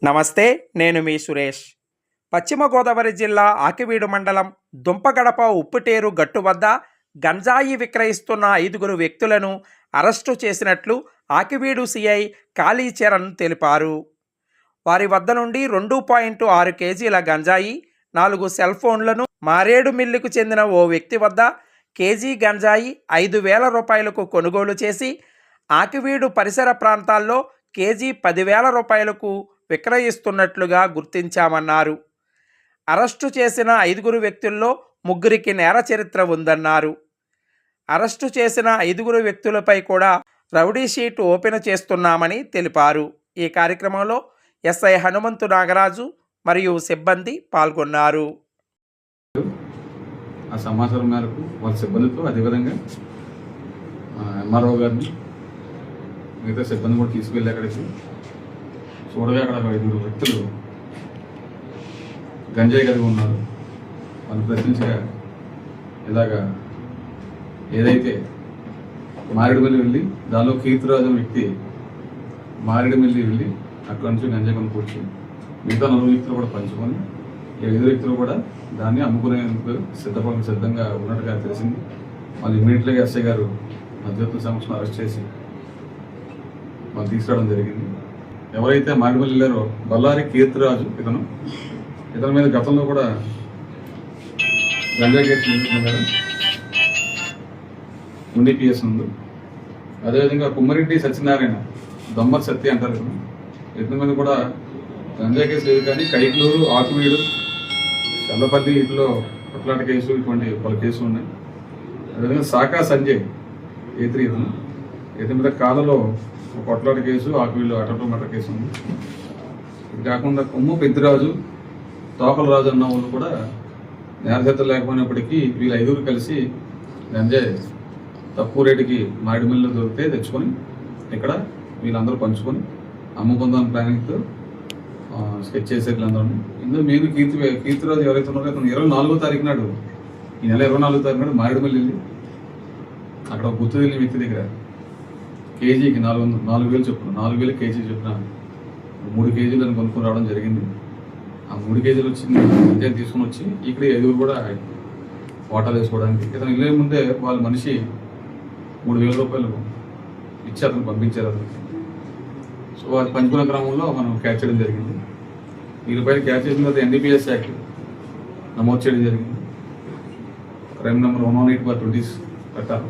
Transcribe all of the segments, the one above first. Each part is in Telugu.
నమస్తే, నేను మీ సురేష్. పశ్చిమ గోదావరి జిల్లా ఆకివీడు మండలం దుంపగడప ఉప్పుటేరు గట్టు వద్ద గంజాయి విక్రయిస్తున్న 5 వ్యక్తులను అరెస్టు చేసినట్లు ఆకివీడు సిఐ కాళీచరణ్ తెలిపారు. వారి వద్ద నుండి 2.6 కేజీల గంజాయి, 4 సెల్ ఫోన్లను, మారేడుమిల్లికి చెందిన ఓ వ్యక్తి వద్ద కేజీ గంజాయి 5,000 రూపాయలకు కొనుగోలు చేసి ఆకివీడు పరిసర ప్రాంతాల్లో కేజీ 10,000 రూపాయలకు విక్రయిస్తున్నట్లుగా గుర్తించామన్నారు. అరెస్టు చేసిన 5 వ్యక్తుల్లో 3కి నేర చరిత్ర ఉందన్నారు. అరెస్టు చేసిన 5 వ్యక్తులపై కూడా రౌడీ షీట్ ఓపెన్ చేస్తున్నామని తెలిపారు. ఈ కార్యక్రమంలో ఎస్ఐ హనుమంతు నాగరాజు మరియు సిబ్బంది పాల్గొన్నారు. ఆ సమాచారం మేరకు వాళ్ళ సిబ్బందితో అదేవిధంగా ఎంఆర్ఓ గారిని మిగతా సిబ్బంది కూడా తీసుకెళ్ళి అక్కడికి చూడగా అక్కడ 5 వ్యక్తులు గంజాయి కలిగి ఉన్నారు. వాళ్ళు ప్రశ్నించగా ఇలాగా ఏదైతే మారేడుమిల్లి వెళ్ళి దానిలో కీర్తిరాజు వ్యక్తి మారేడుమిల్లి వెళ్ళి అక్కడ నుంచి గంజాయి కొనుక్కొచ్చి మిగతా 4 వ్యక్తులు కూడా పంచుకొని 5 వ్యక్తులు కూడా దాన్ని అమ్ముకునేందుకు సిద్ధంగా ఉన్నట్టుగా తెలిసింది. వాళ్ళు ఇమీడియట్గా ఎస్ఐ గారు మధ్యవర్తుల సమక్షంలో అరెస్ట్ చేసి వాళ్ళు తీసుకురావడం జరిగింది. ఎవరైతే మారేడుమిల్లి వెళ్ళారో బల్లారి కీర్తిరాజు ఇతని మీద గతంలో కూడా గంజా కేసు ఉండి పిఎస్ ఉంది. అదేవిధంగా కుమ్మరెడ్డి సత్యనారాయణ దొమ్మర్ సత్య అంటారు. ఇతని మీద కూడా గంజా కేసు లేదు, కానీ కైకలూరు, ఆకువీడు, చల్లపల్లి ఇట్లో కొట్లాట కేసు ఇటువంటి పలు కేసులు ఉన్నాయి. అదేవిధంగా సాకా సంజయ్ A3 ఇతని మీద కాలలో ఒక కొట్లాట కేసు, ఆకువీళ్ళు అటంటో మటర్ కేసు ఉంది. ఇది కాకుండా కొమ్ము పెద్దిరాజు, తోకల రాజు అన్న వాళ్ళు కూడా నేరచరిత్ర లేకపోయినప్పటికీ వీళ్ళు 5 కలిసి గంజాయి తక్కువ రేటుకి మారేడుమిల్లిలో దొరికితే తెచ్చుకొని ఇక్కడ వీళ్ళందరూ పంచుకొని అమ్ముకుందాం ప్లానింగ్తో స్కెచ్ చేసే వీళ్ళందరూ. ఇందులో మీరు కీర్తిరాజు ఎవరైతే ఉన్నారో అతను 24వ తారీఖు నాడు, ఈ నెల 24వ తారీఖు నాడు మారేడుమిల్లి వెళ్ళి అక్కడ గుర్తు తెలియని వ్యక్తి దగ్గర కేజీకి 4,000 చొప్పున 4,000 కేజీ చొప్పున 3 కేజీలను కొనుక్కొని రావడం జరిగింది. ఆ 3 కేజీలు వచ్చింది గంజాయి తీసుకుని వచ్చి ఇక్కడ 5 కూడా వాటాలు వేసుకోవడానికి ఇతను వెళ్ళే ముందే వాళ్ళ మనిషి 3,000 రూపాయలు ఇచ్చి అతను పంపించారు అతనికి. సో అది పంచుకున్న క్రమంలో మనం క్యాచ్ చేయడం జరిగింది. వీళ్ళపైన క్యాచ్ చేసిన తర్వాత NDPS యాక్ట్ నమోదు చేయడం జరిగింది. క్రైమ్ నెంబర్ 118/20 ప్రకారం.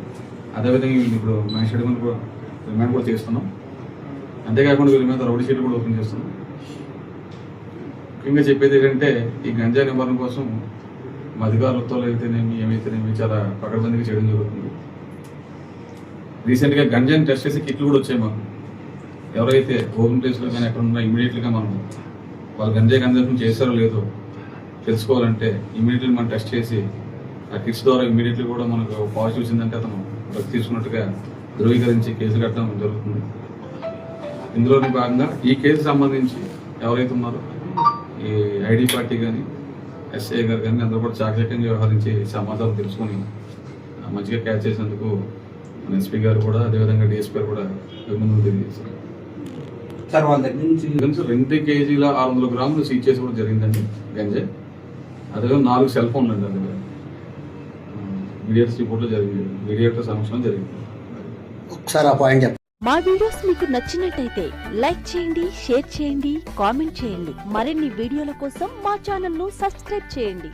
అదేవిధంగా వీళ్ళు ఇప్పుడు మ్యాజిస్ట్రేట్ కూడా రిమాండ్ కూడా చేస్తున్నాం. అంతేకాకుండా వీళ్ళ మీద రౌడీ షీట్లు కూడా ఓపెన్ చేస్తున్నాం. ముఖ్యంగా చెప్పేది ఏంటంటే ఈ గంజాయి నివారణ కోసం మా అధికారులతో ఏమైతేనేమి చాలా పకడ్బందీగా చేయడం జరుగుతుంది. రీసెంట్గా గంజాయిని టెస్ట్ చేసి కిట్లు కూడా వచ్చాయి మాకు. ఎవరైతే ఓపెన్ ప్లేస్లో కానీ ఎక్కడ ఉన్నా ఇమీడియట్గా మనం వాళ్ళు గంజాయి కన్జంప్షన్ చేశారో లేదో తెలుసుకోవాలంటే ఇమీడియట్లీ మనం టెస్ట్ చేసి ఆ కిట్స్ ద్వారా ఇమీడియట్లీ కూడా మనకు పాజిటివ్ వచ్చిందంటే అతను డ్రగ్ తీసుకున్నట్టుగా ధృవీకరించి కేసు కట్టడం జరుగుతుంది. ఇందులోని భాగంగా ఈ కేసు సంబంధించి ఎవరైతే ఉన్నారో ఈ ఐడి పార్టీ కానీ ఎస్ఐ గారు కానీ అందరూ కూడా చాకచక్యంగా వ్యవహరించి సమాచారం తెలుసుకొని మంచిగా క్యాచ్ చేసినందుకు మన ఎస్పీ గారు కూడా అదేవిధంగా డిఎస్పీ గారు కూడా అభినందనలు తెలియజేశారు. 2 కేజీల 600 గ్రాములు సీజ్ చేసి కూడా జరిగిందండి గంజాయి. అదేవిధంగా 4 సెల్ ఫోన్లు అండి అందులో మీడియేటర్స్ రిపోర్ట్లో జరిగింది, మీడియేటర్ సమక్షంలో జరిగింది. ఒకసారి ఆ పాయింట్ చెప్పండి. మా వీడియోస్ మీకు నచ్చినట్టయితే లైక్ చేయండి, షేర్ చేయండి, కామెంట్ చేయండి. మరిన్ని వీడియోల కోసం మా ఛానల్ ను సబ్స్క్రైబ్ చేయండి.